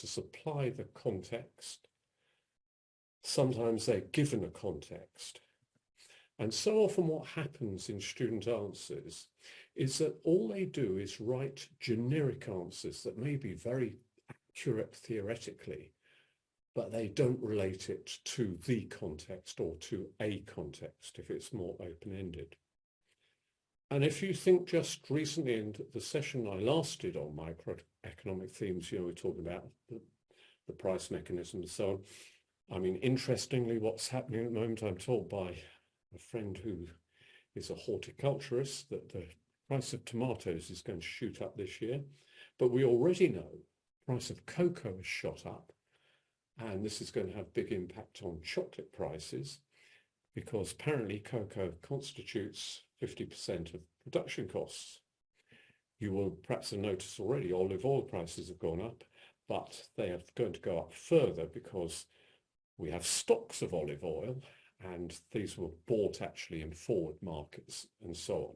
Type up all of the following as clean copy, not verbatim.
supply the context. Sometimes they're given a context. And so often what happens in student answers is that all they do is write generic answers that may be very accurate theoretically, but they don't relate it to the context or to a context if it's more open-ended. And if you think just recently in the session I last did on microeconomic themes, we're talking about the price mechanism and so on. I mean, interestingly, what's happening at the moment, I'm told by a friend who is a horticulturist that the price of tomatoes is going to shoot up this year. But we already know the price of cocoa has shot up, and this is going to have big impact on chocolate prices because apparently cocoa constitutes 50% of production costs. You will perhaps have noticed already olive oil prices have gone up, but they are going to go up further because we have stocks of olive oil and these were bought actually in forward markets and so on.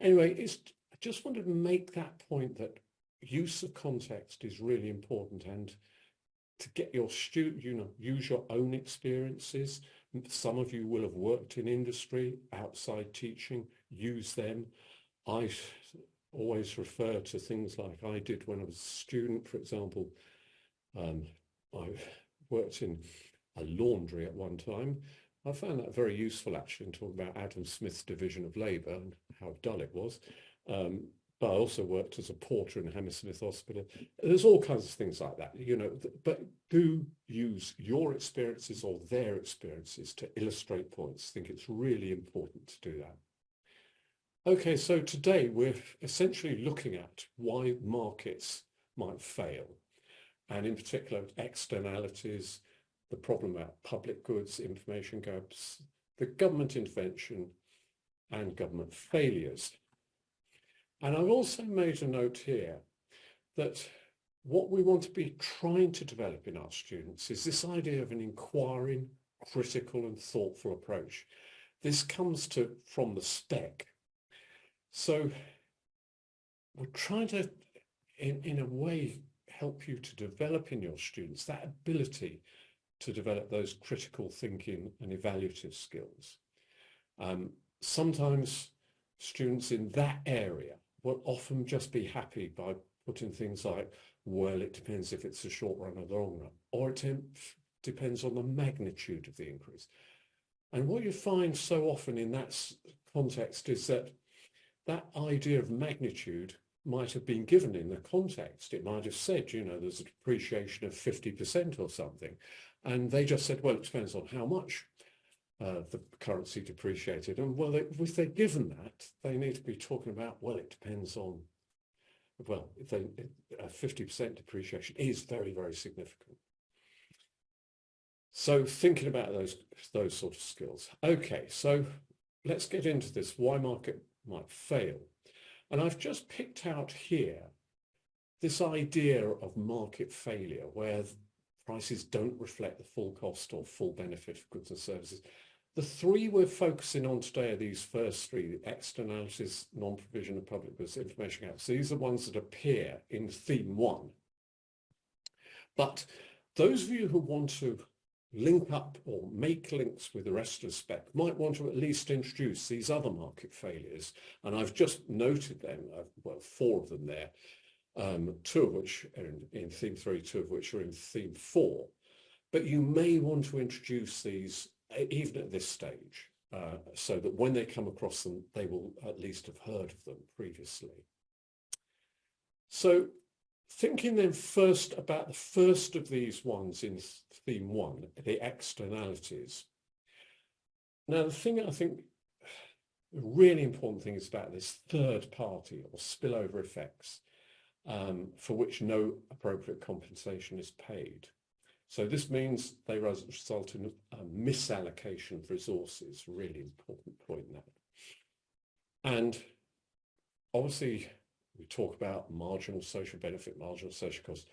Anyway, I just wanted to make that point that use of context is really important, and to get your student, use your own experiences. Some of you will have worked in industry, outside teaching, use them. I always refer to things like I did when I was a student, for example. I worked in a laundry at one time. I found that very useful actually in talking about Adam Smith's division of labour and how dull it was. But I also worked as a porter in Hammersmith Hospital. There's all kinds of things like that, but do use your experiences or their experiences to illustrate points. I think it's really important to do that. Okay, so today we're essentially looking at why markets might fail, and in particular externalities, the problem about public goods, information gaps, the government intervention and government failures. And I've also made a note here that what we want to be trying to develop in our students is this idea of an inquiring, critical and thoughtful approach. This comes from the Spec. So we're trying to, in a way, help you to develop in your students that ability to develop those critical thinking and evaluative skills. Sometimes students in that area will often just be happy by putting things like, well, it depends if it's the short run or the long run, or it depends on the magnitude of the increase. And what you find so often in that context is that that idea of magnitude might have been given in the context. It might have said, there's a depreciation of 50% or something. And they just said, well, it depends on how much the currency depreciated. And well, if they're given that, they need to be talking about, well, it depends on, well, if a 50% depreciation is very, very significant. So thinking about those sort of skills. Okay, so let's get into this, why market might fail. And I've just picked out here this idea of market failure where prices don't reflect the full cost or full benefit of goods and services. The three we're focusing on today are these first three: externalities, non-provision of public goods, information gaps. These are ones that appear in theme 1. But those of you who want to link up or make links with the rest of the Spec might want to at least introduce these other market failures. And I've just noted them, well, 4 of them there, 2 of which are in theme 3, 2 of which are in theme 4. But you may want to introduce these even at this stage, so that when they come across them, they will at least have heard of them previously. So thinking then first about the first of these ones in theme 1, the externalities. Now, the thing I think the really important thing is about this third party or spillover effects, for which no appropriate compensation is paid. So this means they result in a misallocation of resources, really important point in that. And obviously, we talk about marginal social benefit, marginal social cost.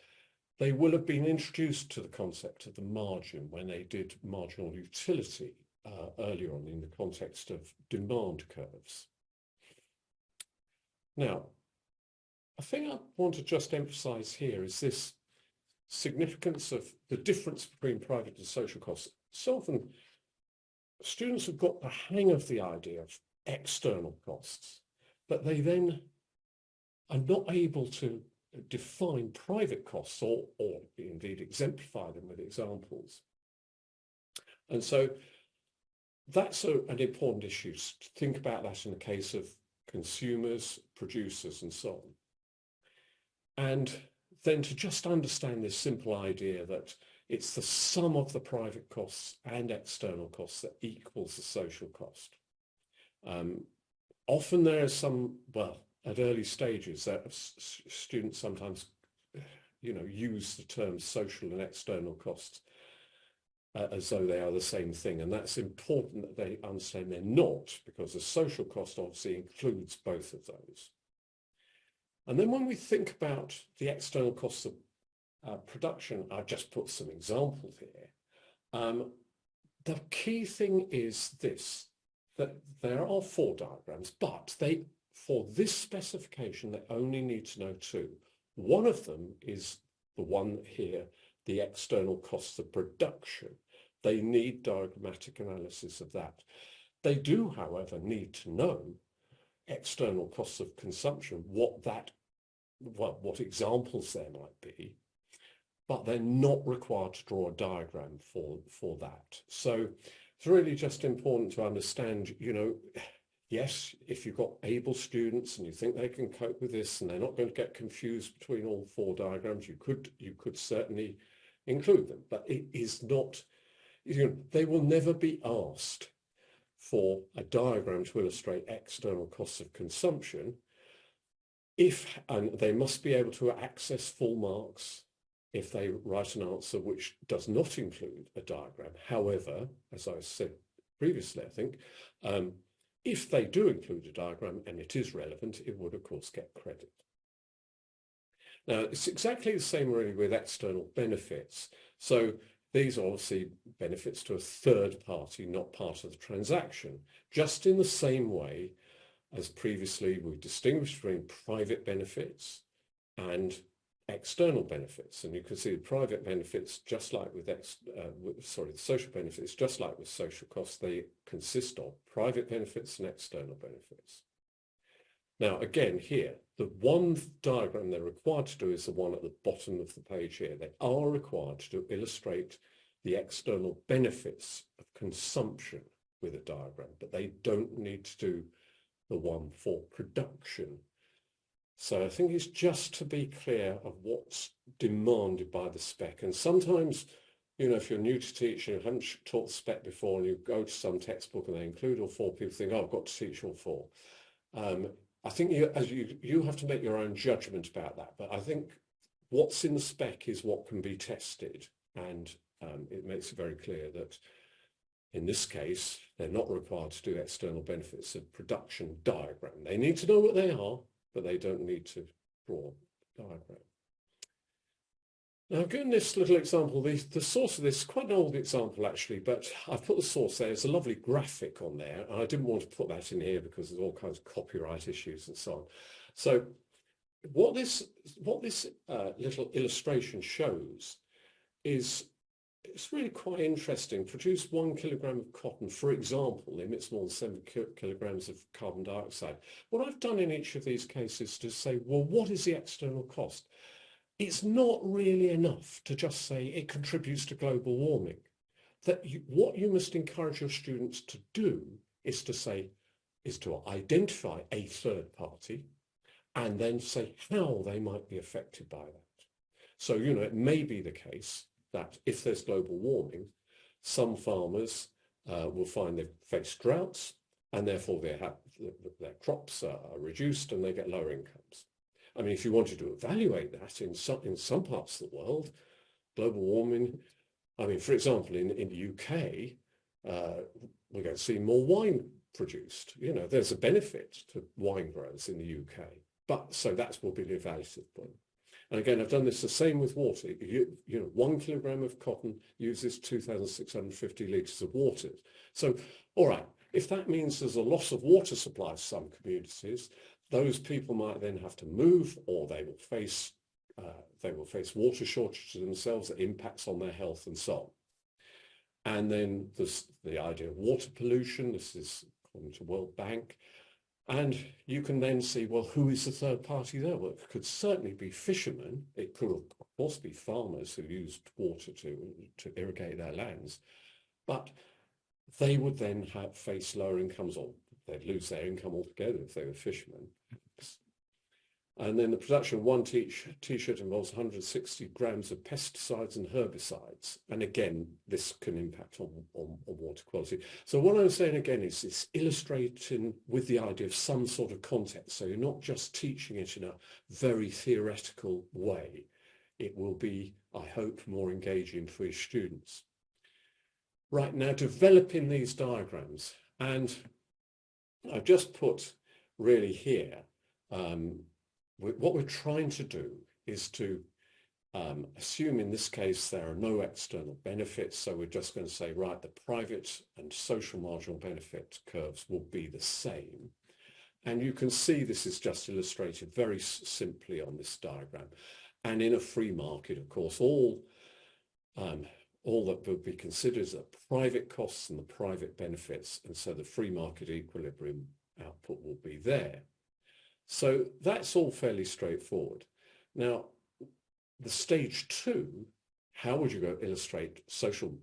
They will have been introduced to the concept of the margin when they did marginal utility earlier on in the context of demand curves. Now, a thing I want to just emphasize here is this significance of the difference between private and social costs. So often students have got the hang of the idea of external costs, but they then are not able to define private costs or indeed exemplify them with examples. And so that's an important issue. Think about that in the case of consumers, producers, and so on. And then to just understand this simple idea that it's the sum of the private costs and external costs that equals the social cost. Often there is some, well, at early stages, that students sometimes, use the terms social and external costs as though they are the same thing. And that's important that they understand they're not, because the social cost obviously includes both of those. And then when we think about the external costs of production, I've just put some examples here. The key thing is this, that there are 4 diagrams, but for this specification, they only need to know 2. One of them is the one here, the external costs of production. They need diagrammatic analysis of that. They do, however, need to know external costs of consumption, what examples there might be, but they're not required to draw a diagram for that. So it's really just important to understand, yes, if you've got able students and you think they can cope with this and they're not going to get confused between all 4 diagrams, you could certainly include them, but it is not, they will never be asked for a diagram to illustrate external costs of consumption and they must be able to access full marks if they write an answer which does not include a diagram. However, as I said previously, I think, if they do include a diagram and it is relevant, it would, of course, get credit. Now, it's exactly the same really with external benefits. So these are obviously benefits to a third party, not part of the transaction, just in the same way as previously we distinguished between private benefits and external benefits. And you can see the private benefits, just like with the social benefits, just like with social costs, they consist of private benefits and external benefits. Now, again, here, the one diagram they're required to do is the one at the bottom of the page here. They are required to illustrate the external benefits of consumption with a diagram, but they don't need to do the one for production. So I think it's just to be clear of what's demanded by the spec. And sometimes, if you're new to teaching, you haven't taught the spec before, and you go to some textbook and they include all 4, people think, oh, I've got to teach all 4. I think you have to make your own judgment about that. But I think what's in the spec is what can be tested. And it makes it very clear that in this case, they're not required to do external benefits of production diagram. They need to know what they are, but they don't need to draw a diagram. Now, given this little example, the source of this is quite an old example actually, but I've put the source there. There's a lovely graphic on there, and I didn't want to put that in here because there's all kinds of copyright issues and so on. So what this little illustration shows is, it's really quite interesting. Produce 1 kilogram of cotton, for example, emits more than 7 kilograms of carbon dioxide. What I've done in each of these cases is to say, well, what is the external cost? It's not really enough to just say it contributes to global warming. What you must encourage your students to do is to identify a third party and then say how they might be affected by that. So, it may be the case that if there's global warming, some farmers will find they've faced droughts and therefore their crops are reduced and they get lower incomes. I mean, if you wanted to evaluate that in some parts of the world, global warming, I mean, for example, in the UK, we're going to see more wine produced. There's a benefit to wine growers in the UK, so that will be the evaluative point. And again, I've done this the same with water. 1 kilogram of cotton uses 2,650 litres of water. So, all right, if that means there's a loss of water supply to some communities, those people might then have to move, or they will face water shortages themselves that impacts on their health and so on. And then there's the idea of water pollution. This is according to World Bank. And you can then see, well, who is the third party there? Well, it could certainly be fishermen. It could, of course, be farmers who used water to irrigate their lands. But they would then face lower incomes, or they'd lose their income altogether if they were fishermen. And then the production of one t-shirt involves 160 grams of pesticides and herbicides. And again, this can impact on water quality. So what I'm saying again is it's illustrating with the idea of some sort of context. So you're not just teaching it in a very theoretical way. It will be, I hope, more engaging for your students. Right, now developing these diagrams. And I've just put really here, what we're trying to do is to assume in this case there are no external benefits, so we're just going to say, right, the private and social marginal benefit curves will be the same. And you can see this is just illustrated very simply on this diagram. And in a free market, of course, all that would be considered is the private costs and the private benefits, and so the free market equilibrium output will be there. So that's all fairly straightforward. Now, the stage 2, how would you go illustrate social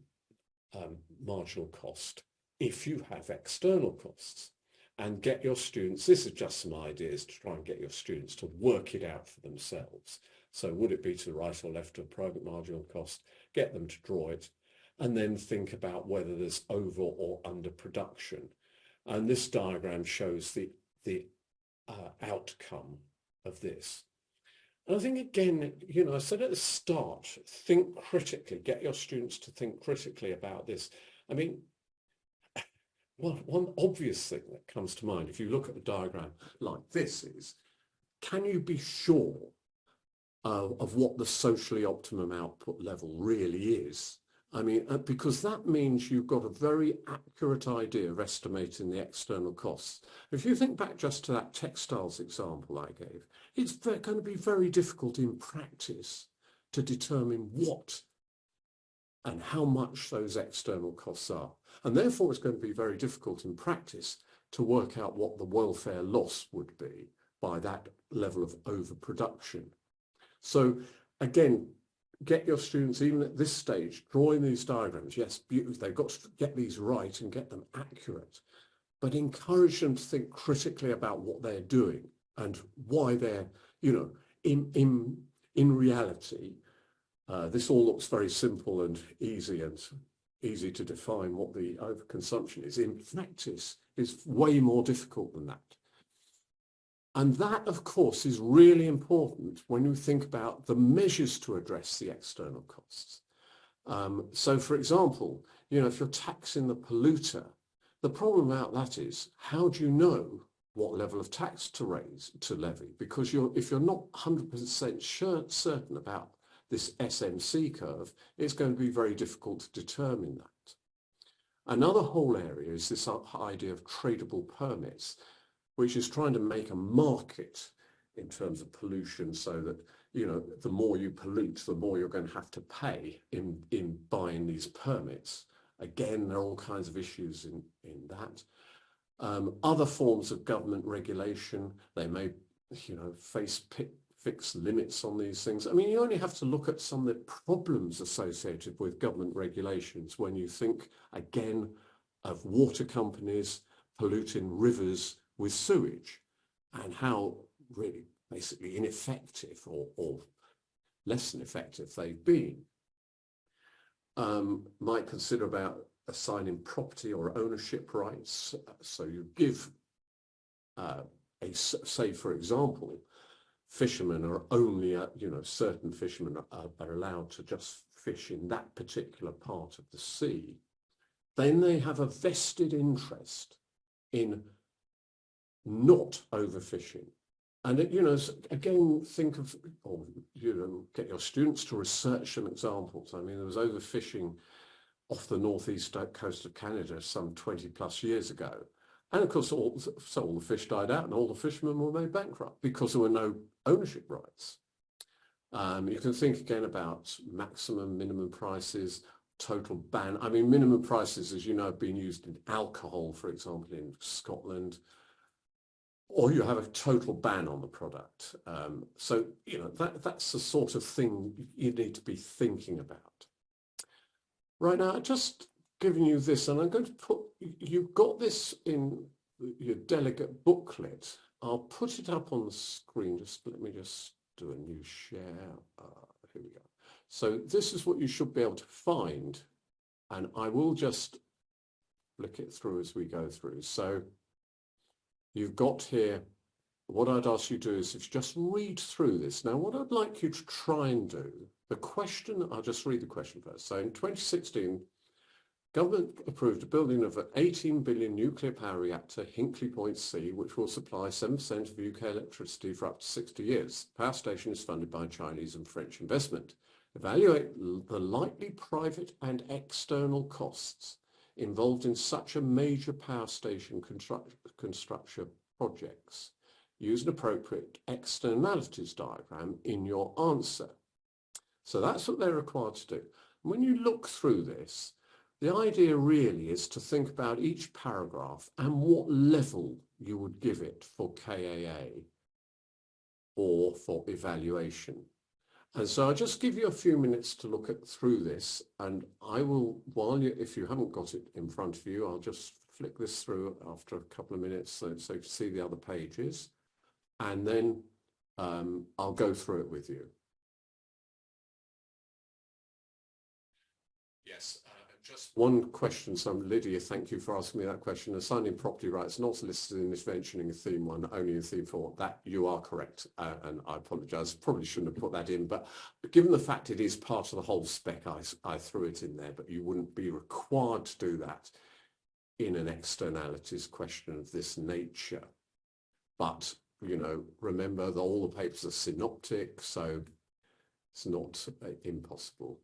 marginal cost if you have external costs? And get your students, this is just some ideas to try and get your students to work it out for themselves. So would it be to the right or left of private marginal cost? Get them to draw it, and then think about whether there's over or under production. And this diagram shows the outcome of this. And I think, again, you know, I said at the start, think critically, get your students to think critically about this. I mean, one obvious thing that comes to mind, if you look at the diagram like this, is, can you be sure of what the socially optimum output level really is? I mean, because that means you've got a very accurate idea of estimating the external costs. If you think back just to that textiles example I gave, it's going to be very difficult in practice to determine what and how much those external costs are. And therefore, it's going to be very difficult in practice to work out what the welfare loss would be by that level of overproduction. So again, get your students, even at this stage, drawing these diagrams. Yes, they've got to get these right and get them accurate, but encourage them to think critically about what they're doing and why they're, you know, in reality, this all looks very simple and easy to define what the overconsumption is. In practice, it's way more difficult than that. And that, of course, is really important when you think about the measures to address the external costs. So, for example, you know, if you're taxing the polluter, the problem about that is, how do you know what level of tax to levy? Because if you're not 100% certain about this SMC curve, it's going to be very difficult to determine that. Another whole area is this idea of tradable permits, which is trying to make a market in terms of pollution, so that, you know, the more you pollute, the more you're going to have to pay in buying these permits. Again, there are all kinds of issues in that. Other forms of government regulation, they may, you know, face fixed limits on these things. I mean, you only have to look at some of the problems associated with government regulations when you think, again, of water companies polluting rivers with sewage, and how really basically ineffective or less than effective they've been. Might consider about assigning property or ownership rights. So you give, say, for example, fishermen are only, you know, certain fishermen are allowed to just fish in that particular part of the sea. Then they have a vested interest in not overfishing. And, you know, again, think of, or, you know, get your students to research some examples. I mean, there was overfishing off the northeast coast of Canada some 20 plus years ago. And of course, all the fish died out and all the fishermen were made bankrupt because there were no ownership rights. You can think again about maximum, minimum prices, total ban. I mean, minimum prices, as you know, have been used in alcohol, for example, in Scotland, or you have a total ban on the product. So, you know, that's the sort of thing you need to be thinking about. Right now, I've just given you this, and I'm going to put, you've got this in your delegate booklet. I'll put it up on the screen. Just let me just do a new share. Here we go. So this is what you should be able to find, and I will just flick it through as we go through. So you've got here, what I'd ask you to do is if you just read through this. Now, what I'd like you to try and do, the question, I'll just read the question first. So in 2016, government approved a building of an 18 billion nuclear power reactor, Hinkley Point C, which will supply 7% of UK electricity for up to 60 years. The power station is funded by Chinese and French investment. Evaluate the likely private and external costs involved in such a major power station construction projects. Use an appropriate externalities diagram in your answer. So that's what they're required to do. When you look through this, the idea really is to think about each paragraph and what level you would give it for KAA or for evaluation. And so I'll just give you a few minutes to look through this, and I will, if you haven't got it in front of you, I'll just flick this through after a couple of minutes so you can see the other pages, and then I'll go through it with you. Yes. Just one question. So Lydia, thank you for asking me that question. Assigning property rights not listed in this mentioning in theme 1, only in theme 4. That you are correct, and I apologise. Probably shouldn't have put that in, but given the fact it is part of the whole spec, I threw it in there. But you wouldn't be required to do that in an externalities question of this nature. But you know, remember that all the papers are synoptic, so it's not impossible.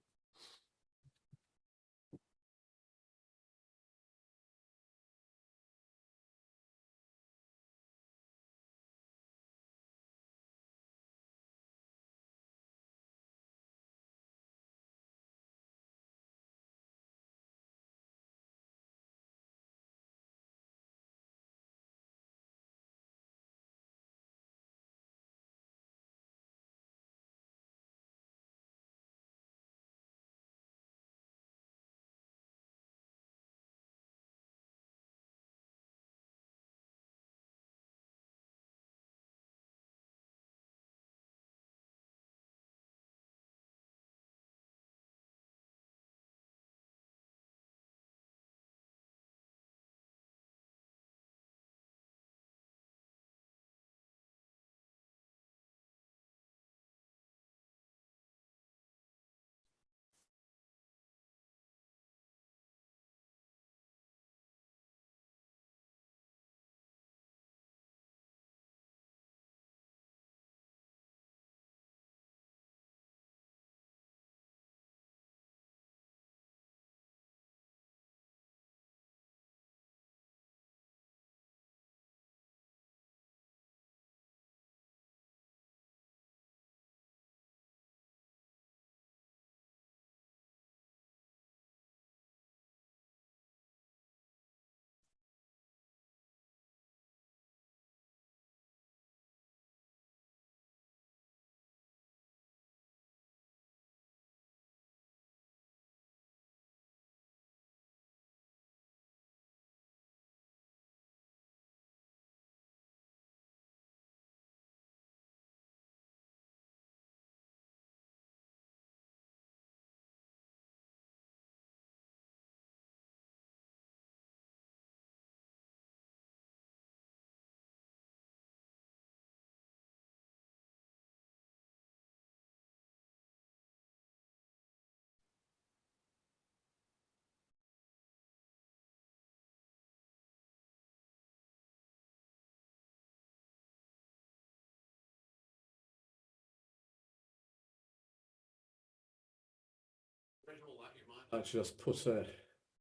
All that, you might like to just put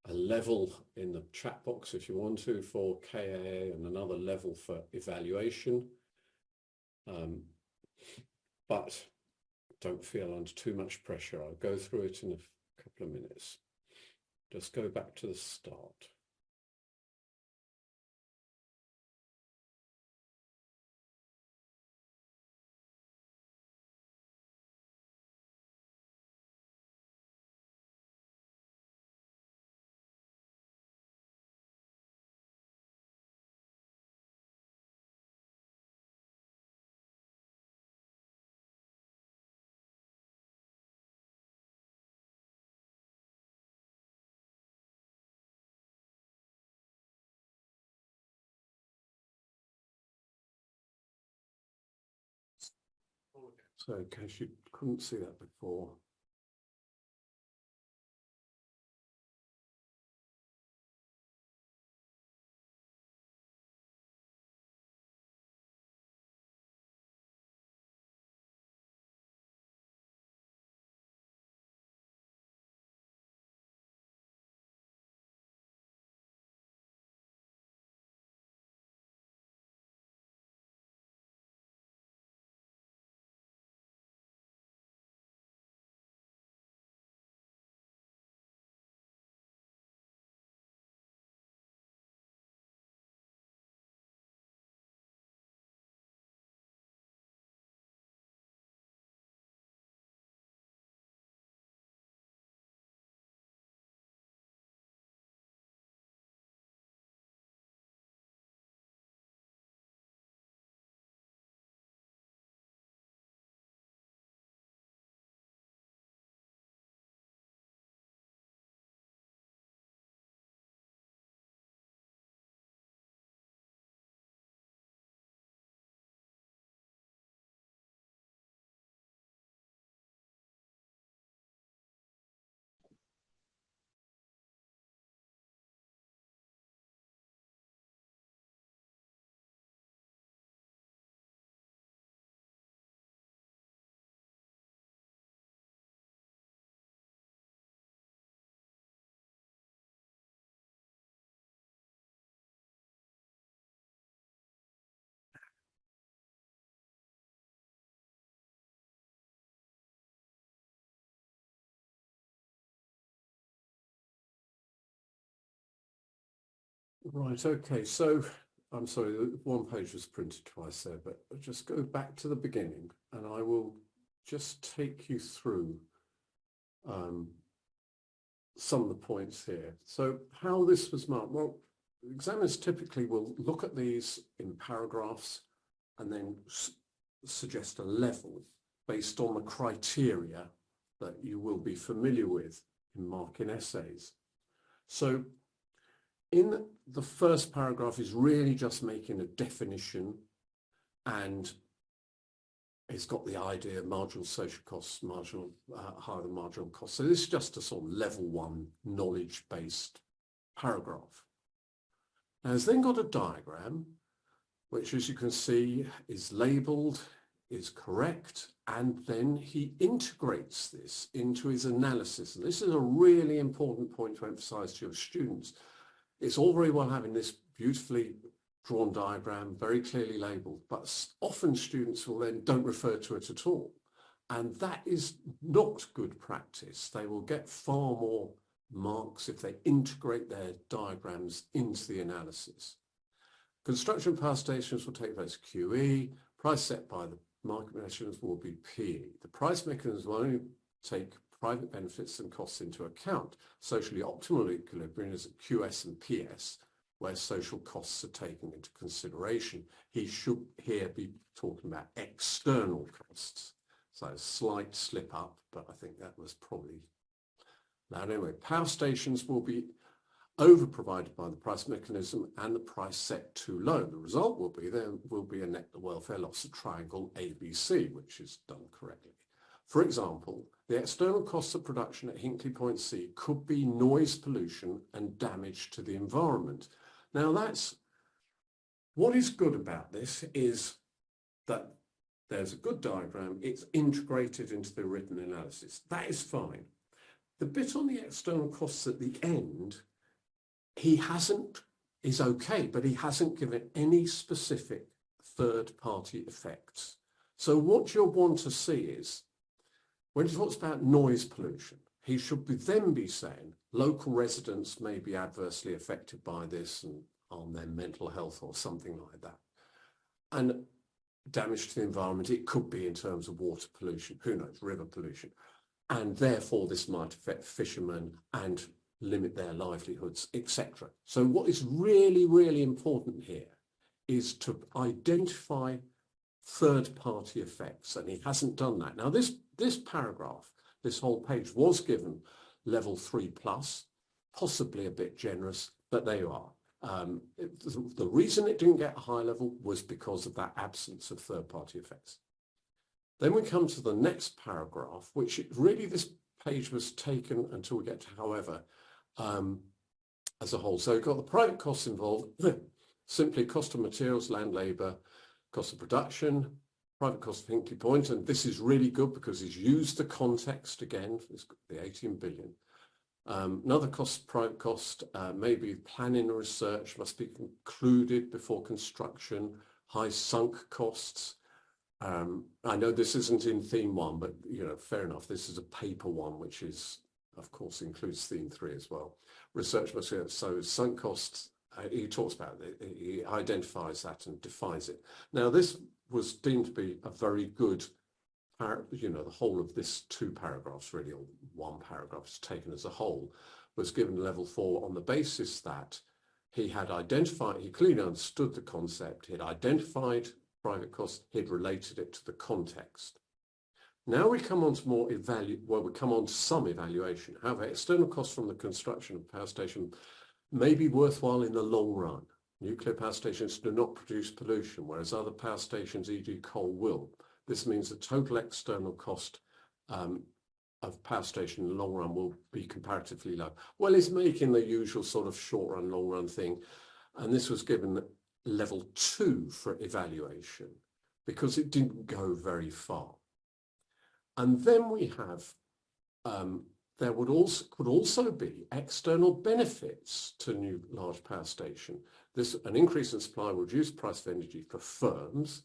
a level in the chat box if you want to for KAA and another level for evaluation. But don't feel under too much pressure. I'll go through it in a couple of minutes. Just go back to the start. So in case you couldn't see that before. Right, okay, so I'm sorry, one page was printed twice there, but I'll just go back to the beginning and I will just take you through some of the points here. So how this was marked, well, examiners typically will look at these in paragraphs and then suggest a level based on the criteria that you will be familiar with in marking essays. So in the first paragraph is really just making a definition, and it's got the idea of marginal social costs, marginal higher than marginal costs. So this is just a sort of level one knowledge-based paragraph. Now it's then got a diagram, which as you can see is labeled, is correct, and then he integrates this into his analysis. And this is a really important point to emphasize to your students. It's all very well having this beautifully drawn diagram, very clearly labeled, but often students will then don't refer to it at all. And that is not good practice. They will get far more marks if they integrate their diagrams into the analysis. Construction power stations will take place QE, price set by the market mechanisms will be PE. The price mechanisms will only take private benefits and costs into account. Socially optimal equilibrium is at QS and PS, where social costs are taken into consideration. He should here be talking about external costs. So a slight slip up, but I think that was probably... Now anyway, power stations will be over-provided by the price mechanism and the price set too low. The result will be there will be a net welfare loss of triangle ABC, which is done correctly. For example, the external costs of production at Hinkley Point C could be noise pollution and damage to the environment. Now what is good about this is that there's a good diagram, it's integrated into the written analysis. That is fine. The bit on the external costs at the end he is okay, but he hasn't given any specific third-party effects. So what you'll want to see is, when he talks about noise pollution, he should then be saying local residents may be adversely affected by this and on their mental health or something like that. And damage to the environment, it could be in terms of water pollution, who knows, river pollution. And therefore this might affect fishermen and limit their livelihoods, etc. So what is really, really important here is to identify third-party effects, and he hasn't done that. Now this paragraph, this whole page was given level 3+, possibly a bit generous, but there you are. The reason it didn't get a high level was because of that absence of third-party effects. Then we come to the next paragraph, which really this page was taken until we get to however as a whole. So you've got the private costs involved, simply cost of materials, land, labour, cost of production, private cost of Hinkley Point, and this is really good because he's used the context again, the 18 billion. Another cost, private cost, maybe planning and research must be concluded before construction, high sunk costs. I know this isn't in theme 1, but fair enough. This is a paper 1, which is, of course, includes theme 3 as well. Research must be, so sunk costs, he talks about it, he identifies that and defines it. Now, this was deemed to be a very good, the whole of this 2 paragraphs, really, or 1 paragraph is taken as a whole, was given level 4 on the basis that he had identified, he clearly understood the concept, he had identified private costs, he'd related it to the context. Now we come on to we come on to some evaluation. However, external costs from the construction of a power station may be worthwhile in the long run. Nuclear power stations do not produce pollution, whereas other power stations, e.g. coal, will. This means the total external cost of power station in the long run will be comparatively low. Well, it's making the usual sort of short run, long run thing. And this was given level 2 for evaluation because it didn't go very far. And then we have, there could also be external benefits to new large power station. An increase in supply will reduce the price of energy for firms.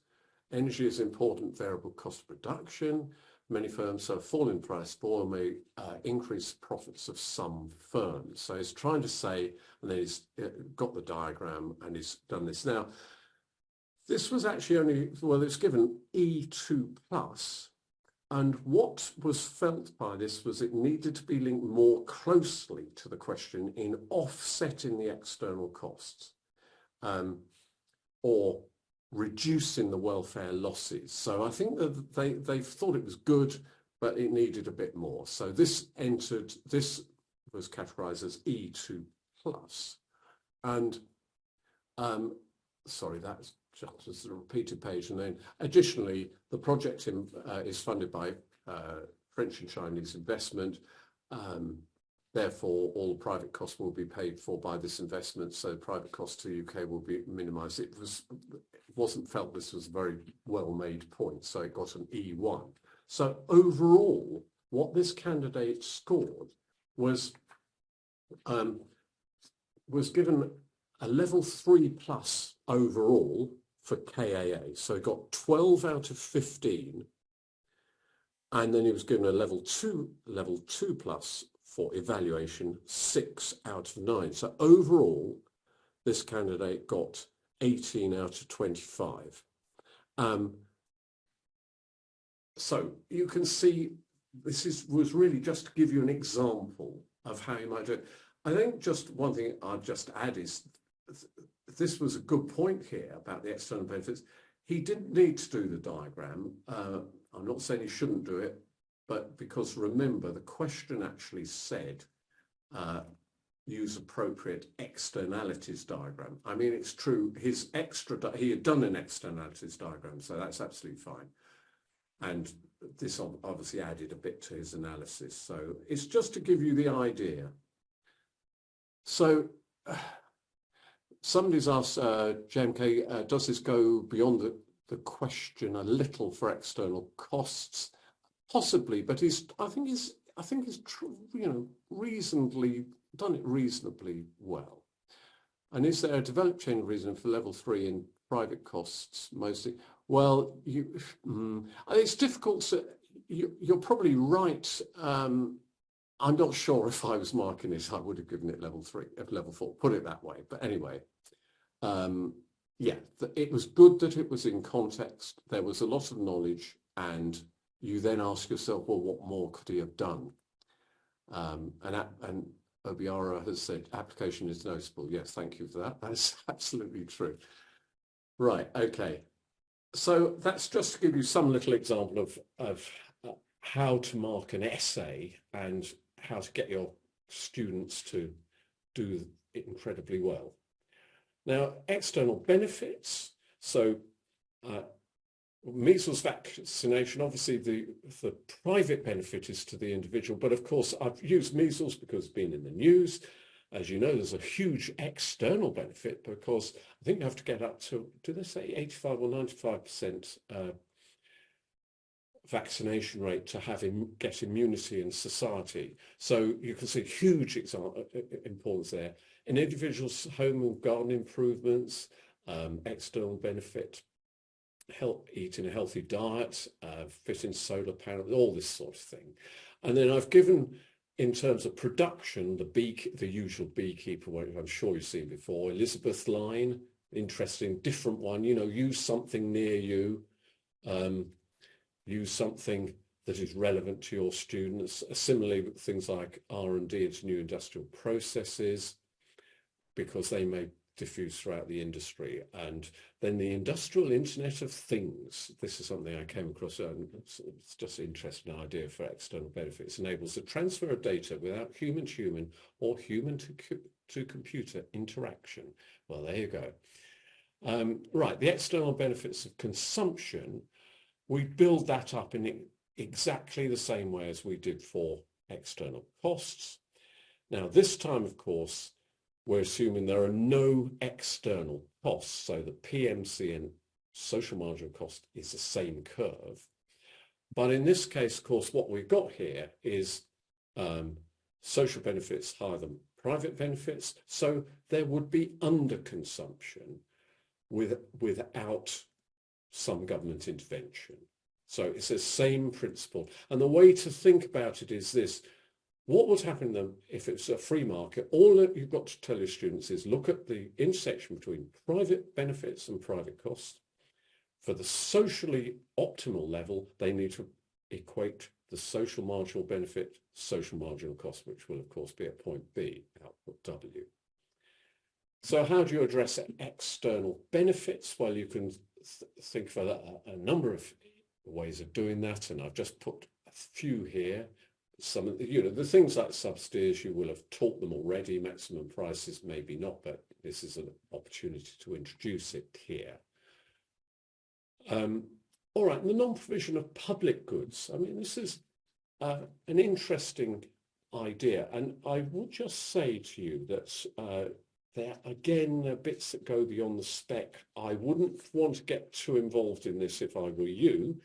Energy is important variable cost of production. Many firms, so a fall in price of oil may increase profits of some firms. So he's trying to say, and then he's got the diagram and he's done this. Now, this was actually only, well, it's given E2+, and what was felt by this was it needed to be linked more closely to the question in offsetting the external costs or reducing the welfare losses. So I think that they thought it was good, but it needed a bit more. So this was categorized as E2+. And sorry, that's just a repeated page. And then additionally, the project is funded by French and Chinese investment. Therefore, all private costs will be paid for by this investment. So private costs to the UK will be minimised. It wasn't felt this was a very well-made point, so it got an E1. So overall, what this candidate scored was given a level 3+ overall for KAA. So he got 12 out of 15, and then he was given a level 2+ for evaluation, 6 out of 9. So overall, this candidate got 18 out of 25. So you can see this was really just to give you an example of how you might do it. I think just one thing I'd just add is this was a good point here about the external benefits. He didn't need to do the diagram. I'm not saying he shouldn't do it, but because remember, the question actually said use appropriate externalities diagram. I mean, it's true, he had done an externalities diagram, so that's absolutely fine. And this obviously added a bit to his analysis. So it's just to give you the idea. So somebody's asked, JMK, does this go beyond the question a little for external costs? Possibly, but I think he's reasonably done it reasonably well. And is there a developed chain of reason for level 3 in private costs mostly? Well, it's difficult to, you're probably right. I'm not sure if I was marking it, I would have given it level 3, level 4, put it that way. But anyway, yeah, it was good that it was in context. There was a lot of knowledge, and you then ask yourself, well, what more could he have done? And Obiara has said application is noticeable. Yes, thank you for that. That's absolutely true. Right, okay. So that's just to give you some little example of how to mark an essay and how to get your students to do it incredibly well. Now, external benefits. So measles vaccination, obviously the private benefit is to the individual, but of course I've used measles because it's been in the news. As you know, there's a huge external benefit because I think you have to get up to, do they say 85 or 95% vaccination rate to get immunity in society. So you can see huge importance there. In individuals' home and garden improvements, external benefit, eating a healthy diet, fitting solar panels, all this sort of thing. And then I've given, in terms of production, the usual beekeeper, which I'm sure you've seen before, Elizabeth line, interesting, different one, use something near you, use something that is relevant to your students. Similarly, with things like R&D into new industrial processes, because they may diffuse throughout the industry. And then the industrial Internet of Things. This is something I came across, and it's just an interesting idea for external benefits. Enables the transfer of data without human-to-human or human-to-computer interaction. Well, there you go. Right, the external benefits of consumption, we build that up in exactly the same way as we did for external costs. Now, this time, of course, we're assuming there are no external costs, so the PMC and social marginal cost is the same curve. But in this case, of course, what we've got here is social benefits higher than private benefits, so there would be underconsumption without some government intervention. So it's the same principle. And the way to think about it is this. What would happen then if it's a free market? All that you've got to tell your students is look at the intersection between private benefits and private costs. For the socially optimal level, they need to equate the social marginal benefit, social marginal cost, which will of course be at point B, output W. So how do you address external benefits? Well, you can think of a number of ways of doing that, and I've just put a few here. Some of the things like subsidies, you will have taught them already. Maximum prices, maybe not, but this is an opportunity to introduce it here. All right, the non-provision of public goods. I mean, this is an interesting idea, and I would just say to you that there, again, are bits that go beyond the spec. I wouldn't want to get too involved in this if I were you,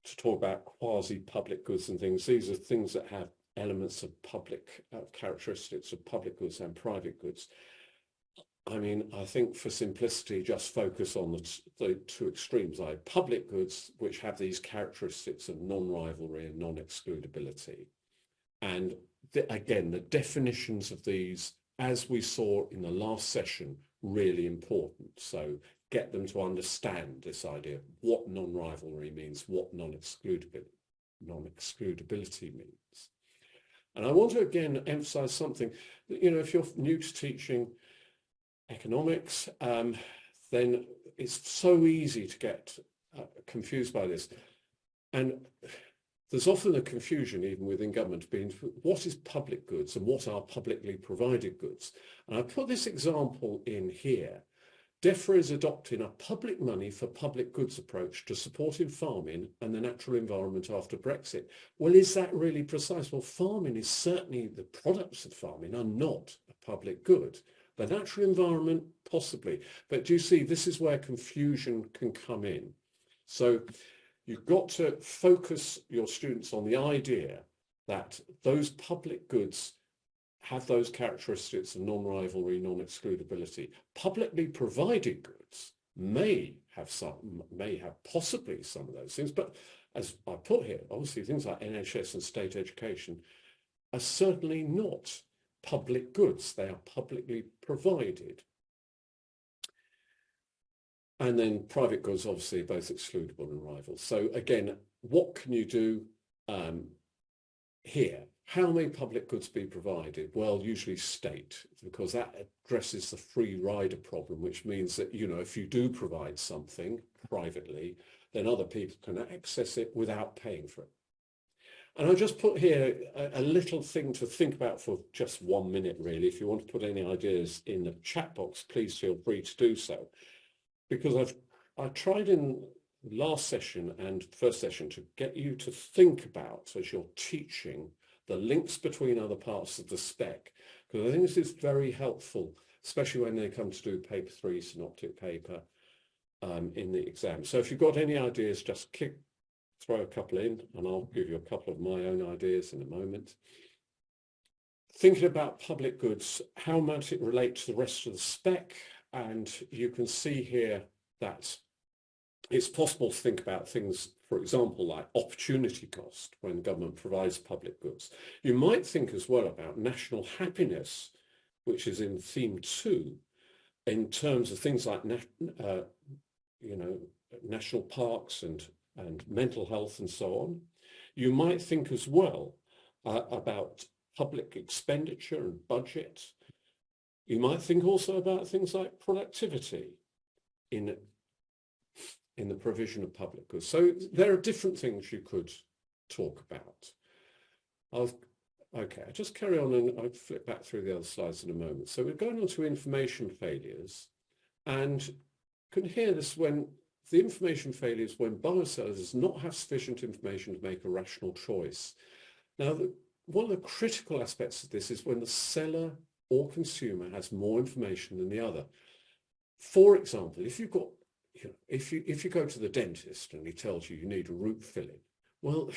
to talk about quasi-public goods and things. These are things that have elements of public characteristics of public goods and private goods. I mean, I think for simplicity, just focus on the two extremes, like public goods, which have these characteristics of non-rivalry and non-excludability. And again, the definitions of these, as we saw in the last session, really important. So get them to understand this idea of what non-rivalry means, what non-excludability means. And I want to again emphasize something that, if you're new to teaching economics, then it's so easy to get confused by this. And there's often a confusion, even within government, between what is public goods and what are publicly provided goods. And I put this example in here. DEFRA is adopting a public money for public goods approach to supporting farming and the natural environment after Brexit. Well, is that really precise? Well, farming is certainly, the products of farming are not a public good. The natural environment, possibly. But do you see, this is where confusion can come in. So you've got to focus your students on the idea that those public goods have those characteristics of non-rivalry, non-excludability. Publicly provided goods may have possibly some of those things, but as I put here, obviously things like NHS and state education are certainly not public goods. They are publicly provided. And then private goods, obviously, both excludable and rival. So again, what can you do here? How may public goods be provided? Well, usually state, because that addresses the free rider problem, which means that, you know, if you do provide something privately, then other people can access it without paying for it. And I just put here a little thing to think about for just 1 minute, really. If you want to put any ideas in the chat box, please feel free to do so. Because I tried in last session and first session to get you to think about, as you're teaching, the links between other parts of the spec, because I think this is very helpful, especially when they come to do paper 3, synoptic paper, in the exam. So if you've got any ideas, just throw a couple in, and I'll give you a couple of my own ideas in a moment. Thinking about public goods, how might it relate to the rest of the spec? And you can see here that it's possible to think about things, for example, like opportunity cost when government provides public goods. You might think as well about national happiness, which is in theme 2, in terms of things like national parks and mental health and so on. You might think as well about public expenditure and budget. You might think also about things like productivity in the provision of public goods. So there are different things you could talk about. I'll just carry on and I'll flip back through the other slides in a moment. So we're going on to information failures, and you can hear this when the information failures when buyer-seller does not have sufficient information to make a rational choice. Now, one of the critical aspects of this is when the seller or consumer has more information than the other. For example, if you've got, if you go to the dentist and he tells you you need a root filling, well,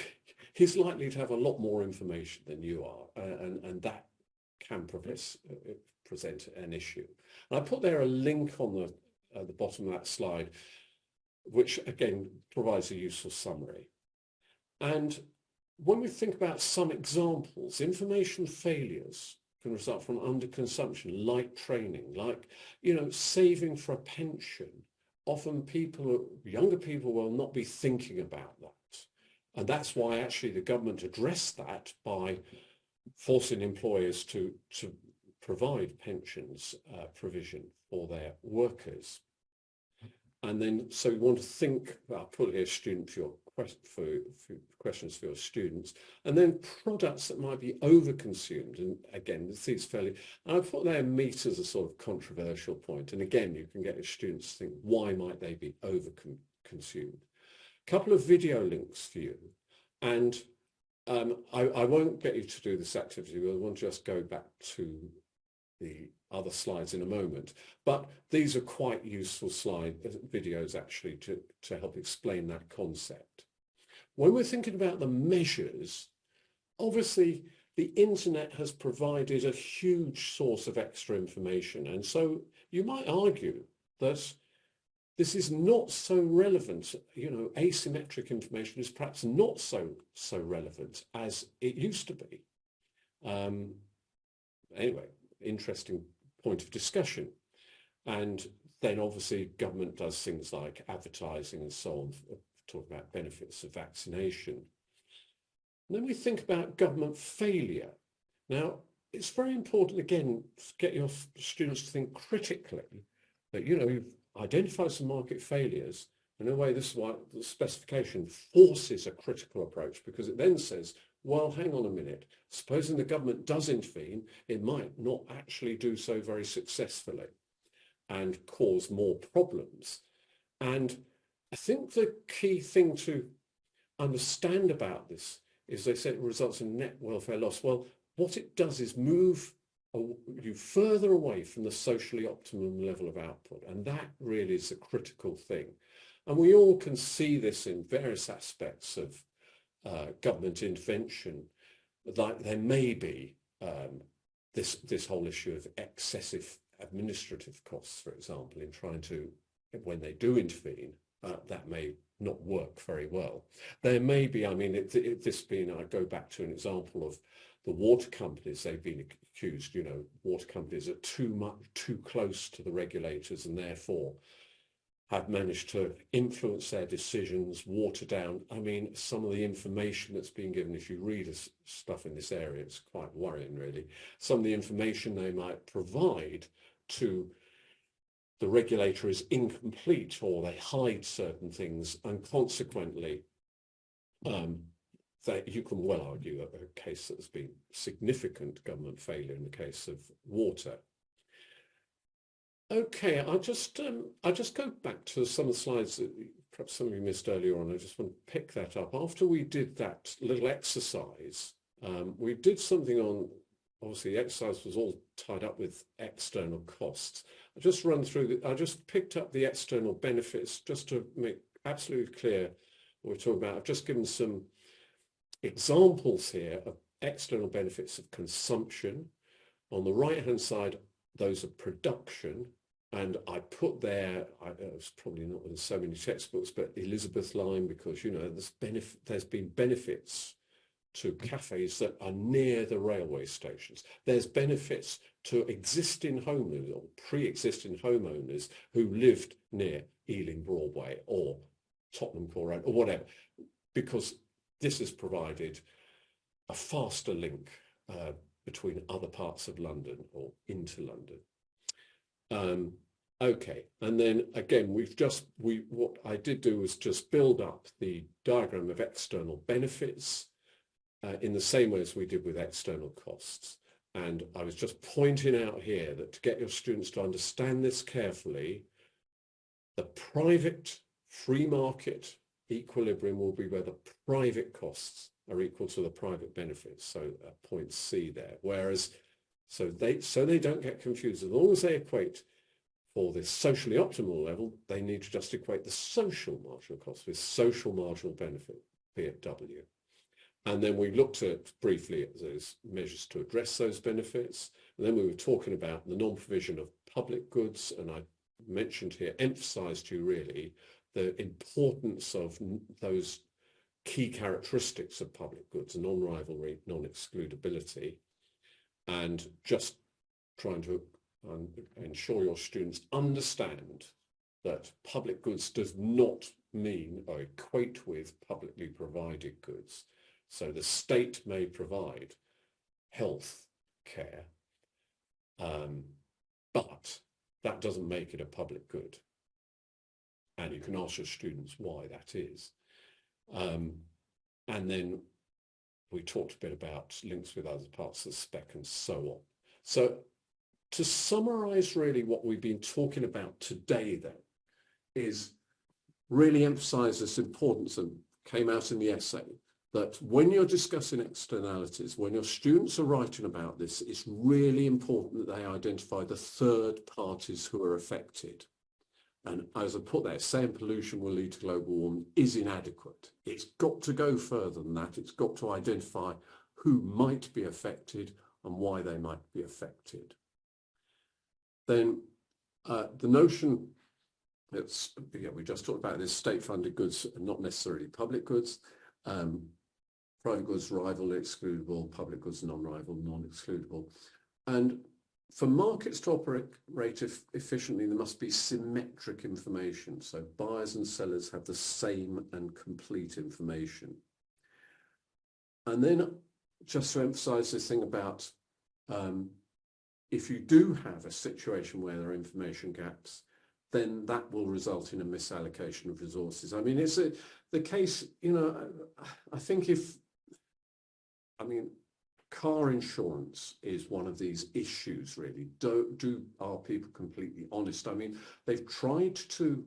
he's likely to have a lot more information than you are, and that can present an issue. And I put there a link on at the bottom of that slide, which again provides a useful summary. And when we think about some examples, information failures can result from underconsumption, like training, like, saving for a pension. Often younger people will not be thinking about that. And that's why actually the government addressed that by forcing employers to provide pensions provision for their workers. And then, so we want to think, I'll put here student for questions for your students, and then products that might be overconsumed. And again, this is fairly, I put there meat as a sort of controversial point. And again, you can get your students to think, why might they be overconsumed? A couple of video links for you. And I won't get you to do this activity, but I want to just go back to the other slides in a moment, but these are quite useful videos actually to help explain that concept. When we're thinking about the measures, obviously the internet has provided a huge source of extra information, and so you might argue that this is not so relevant. Asymmetric information is perhaps not so relevant as it used to be. Anyway, interesting point of discussion. And then obviously government does things like advertising and so on, talk about benefits of vaccination. And then we think about government failure. Now, it's very important, again, to get your students to think critically that, you've identified some market failures. In a way, this is why the specification forces a critical approach, because it then says, well, hang on a minute, supposing the government does intervene, it might not actually do so very successfully and cause more problems. And I think the key thing to understand about this is they said it results in net welfare loss. Well, what it does is move you further away from the socially optimum level of output. And that really is a critical thing. And we all can see this in various aspects of government intervention, like there may be this whole issue of excessive administrative costs, for example, in trying to, when they do intervene, that may not work very well. There may be, I mean, I go back to an example of the water companies. They've been accused, water companies are too close to the regulators and therefore have managed to influence their decisions, water down. I mean, some of the information that's being given, if you read stuff in this area, it's quite worrying, really. Some of the information they might provide to the regulator is incomplete, or they hide certain things, and consequently, you can well argue a case that has been significant government failure in the case of water. Okay, I'll just go back to some of the slides that perhaps some of you missed earlier on. I just want to pick that up. After we did that little exercise, we did something on, obviously the exercise was all tied up with external costs. I just picked up the external benefits just to make absolutely clear what we're talking about. I've just given some examples here of external benefits of consumption. On the right-hand side, those of production. And I put there, it's probably not in so many textbooks, but Elizabeth line, because, there's been benefits to cafes that are near the railway stations. There's benefits to existing homeowners or pre-existing homeowners who lived near Ealing Broadway or Tottenham Court Road or whatever, because this has provided a faster link between other parts of London or into London. Okay, and then again, what I did do was just build up the diagram of external benefits in the same way as we did with external costs. And I was just pointing out here that to get your students to understand this carefully, the private free market equilibrium will be where the private costs are equal to the private benefits. So point C there. Whereas, so they don't get confused. As long as they equate for this socially optimal level, they need to just equate the social marginal cost with social marginal benefit, be it W. And then we looked at briefly at those measures to address those benefits. And then we were talking about the non-provision of public goods. And I mentioned here, emphasized to you really, the importance of those key characteristics of public goods, non-rivalry, non-excludability, and just trying to ensure your students understand that public goods does not mean or equate with publicly provided goods. So the state may provide health care, but that doesn't make it a public good. And you can ask your students why that is. And then we talked a bit about links with other parts of the spec and so on. So to summarize really what we've been talking about today then is really emphasize this importance that came out in the essay, that when you're discussing externalities, when your students are writing about this, it's really important that they identify the third parties who are affected. And as I put there, saying pollution will lead to global warming is inadequate. It's got to go further than that. It's got to identify who might be affected and why they might be affected. Then the notion, we just talked about this, state-funded goods are not necessarily public goods. Private goods, rival, excludable, public goods, non-rival, non-excludable. And for markets to operate efficiently, there must be symmetric information. So buyers and sellers have the same and complete information. And then just to emphasize this thing about if you do have a situation where there are information gaps, then that will result in a misallocation of resources. I mean, it's the case, I think car insurance is one of these issues, really. Are people completely honest? I mean, they've tried to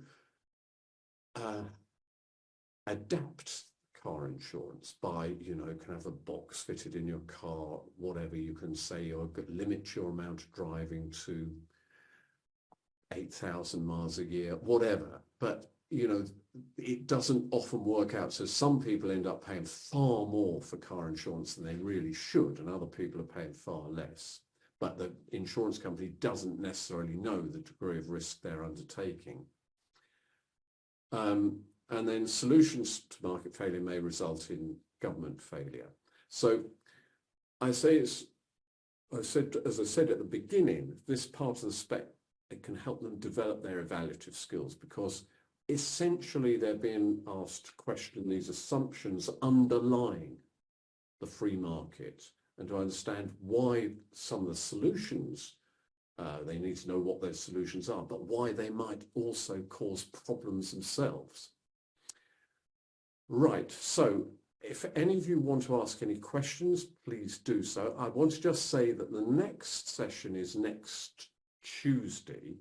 adapt car insurance by, can have a box fitted in your car, whatever. You can say you'll limit your amount of driving to 8,000 miles a year, whatever. But, it doesn't often work out. So some people end up paying far more for car insurance than they really should, and other people are paying far less. but the insurance company doesn't necessarily know the degree of risk they're undertaking. And then solutions to market failure may result in government failure. So as I said at the beginning, this part of the spec, it can help them develop their evaluative skills, because essentially they're being asked to question these assumptions underlying the free market and to understand why some of the solutions, they need to know what those solutions are, but why they might also cause problems themselves. Right, so if any of you want to ask any questions, please do so. I want to just say that the next session is next Tuesday.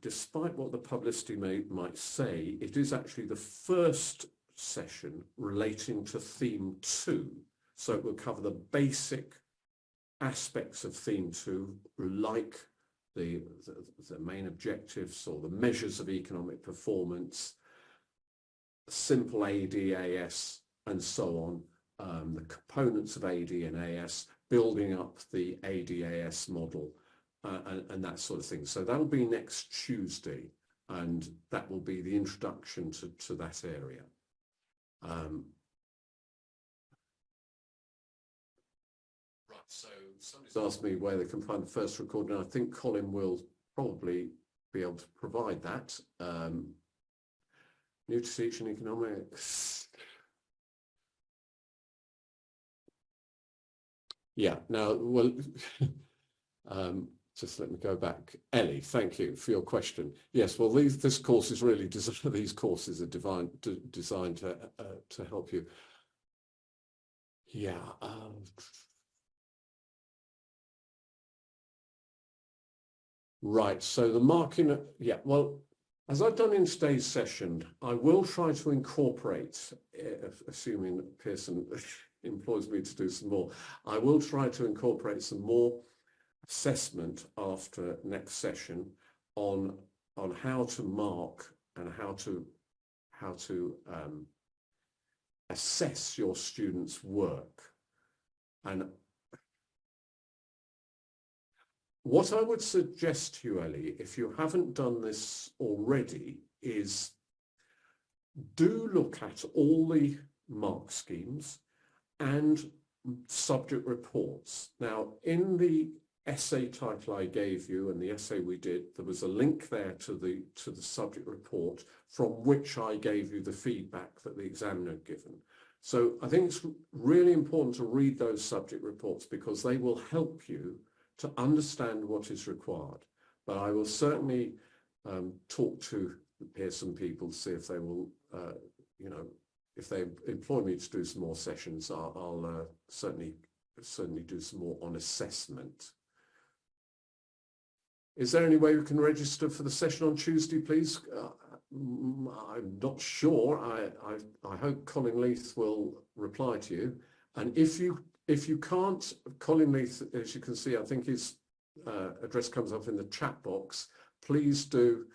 Despite what the publicity might say, it is actually the first session relating to theme 2. So it will cover the basic aspects of theme 2, like the main objectives or the measures of economic performance, simple AD/AS and so on, the components of AD and AS, building up the AD/AS model, and that sort of thing. So that'll be next Tuesday, and that will be the introduction to that area. Right, so somebody's asked me where they can find the first recording. I think Colin will probably be able to provide that. New to teaching economics. Yeah, now, well, just let me go back. Ellie, thank you for your question. Yes, well, this course is really designed, these courses are designed to help you. Yeah. Right, so the marking, yeah, well, as I've done in today's session, I will try to incorporate, assuming Pearson employs me to do some more, I will try to incorporate some more assessment after next session on how to mark and how to assess your students' work. And what I would suggest to you, Ellie, if you haven't done this already, is do look at all the mark schemes and subject reports. Now, in the essay title I gave you and the essay we did, there was a link there to the subject report from which I gave you the feedback that the examiner had given. So I think it's really important to read those subject reports, because they will help you to understand what is required. But I will certainly talk to the Pearson people to see if they will, if they employ me to do some more sessions, I'll certainly do some more on assessment. Is there any way we can register for the session on Tuesday, please? I'm not sure. I hope Colin Leith will reply to you. And if you can't, Colin Leith, as you can see, I think his address comes up in the chat box. Please do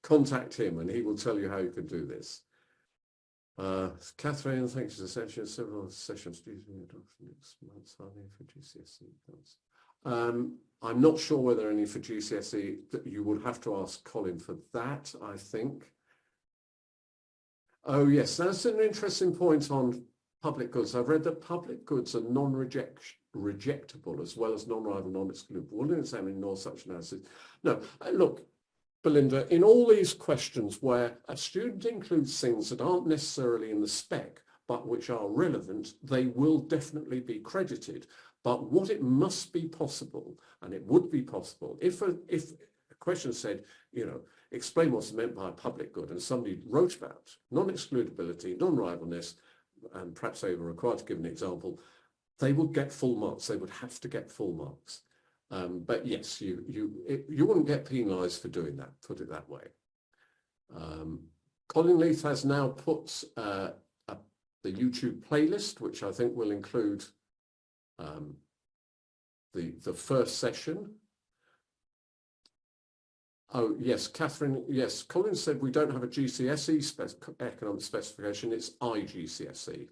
contact him, and he will tell you how you can do this. Catherine, thanks for the session. Several sessions next month for GCSE. I'm not sure whether any for GCSE. That you would have to ask Colin for that, I think. Oh yes, that's an interesting point on public goods. I've read that public goods are non-rejectable as well as non-rival, non-excludable. Wouldn't examine nor such analysis. No, look, Belinda, in all these questions where a student includes things that aren't necessarily in the spec but which are relevant, they will definitely be credited. But what it must be possible, and it would be possible, if a question said, explain what's meant by a public good, and somebody wrote about non-excludability, non-rivalness, and perhaps they were required to give an example, they would get full marks. They would have to get full marks. But yes, you wouldn't get penalised for doing that, put it that way. Colin Leith has now put the YouTube playlist, which I think will include the first session. Oh yes, Catherine, yes, Colin said we don't have a GCSE economic specification, it's IGCSE.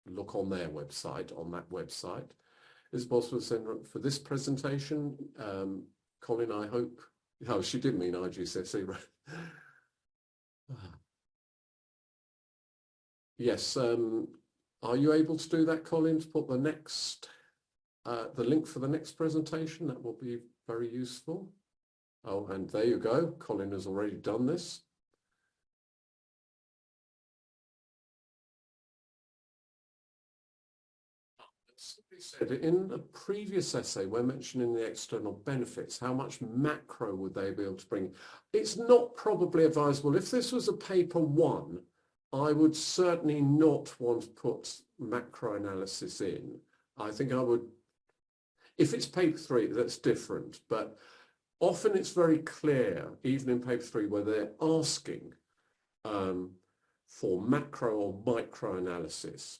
look on their website, on that website. Is it possible to send for this presentation? Colin, I hope. Oh, she did mean IGCSE, right? Yes. Are you able to do that, Colin, to put the next, the link for the next presentation? That will be very useful. Oh, and there you go. Colin has already done this. Somebody said in a previous essay, we're mentioning the external benefits. How much macro would they be able to bring? It's not probably advisable. If this was a paper 1, I would certainly not want to put macro analysis in. I think I would, if it's paper 3, that's different. But often it's very clear, even in paper 3, where they're asking for macro or micro analysis.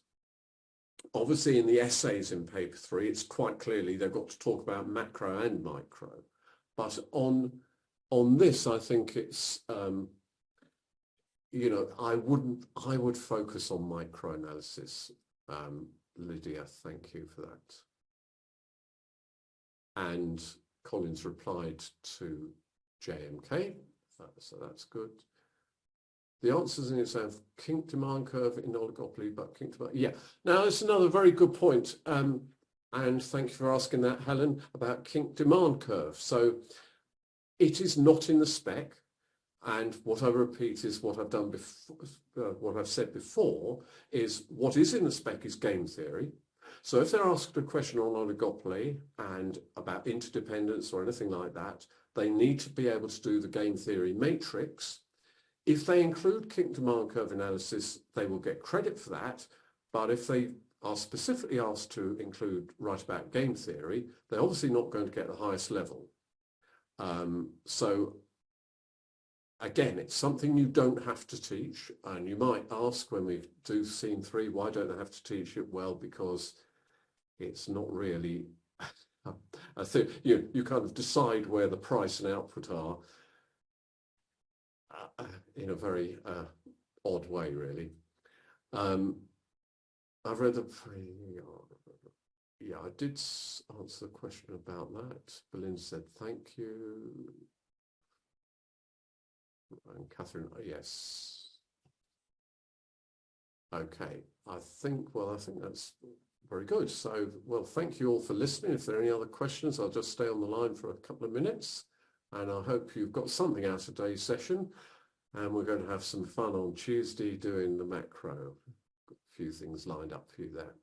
Obviously, in the essays in paper 3, it's quite clearly they've got to talk about macro and micro. But on this, I think it's, you know, I would focus on micro analysis. Lydia, thank you for that. And Colin's replied to JMK, so that's good. The answers in itself, kink demand curve in oligopoly, but kink demand, yeah. Now, that's another very good point. And thank you for asking that, Helen, about kink demand curve. So it is not in the spec. And what I repeat is what I've done before, what I've said before is what is in the spec is game theory. So if they're asked a question on oligopoly and about interdependence or anything like that, they need to be able to do the game theory matrix. If they include kink demand curve analysis, they will get credit for that. But if they are specifically asked to write about game theory, they're obviously not going to get the highest level. So again, it's something you don't have to teach. And you might ask when we do scene 3, why don't I have to teach it? Well, because it's not really, I think you kind of decide where the price and output are in a very odd way, really. I've read the, yeah, I did answer the question about that. Belinda said, thank you. And Catherine, yes. Okay, I think that's very good. So, well, thank you all for listening. If there are any other questions, I'll just stay on the line for a couple of minutes. And I hope you've got something out of today's session. And we're going to have some fun on Tuesday doing the macro. Got a few things lined up for you there.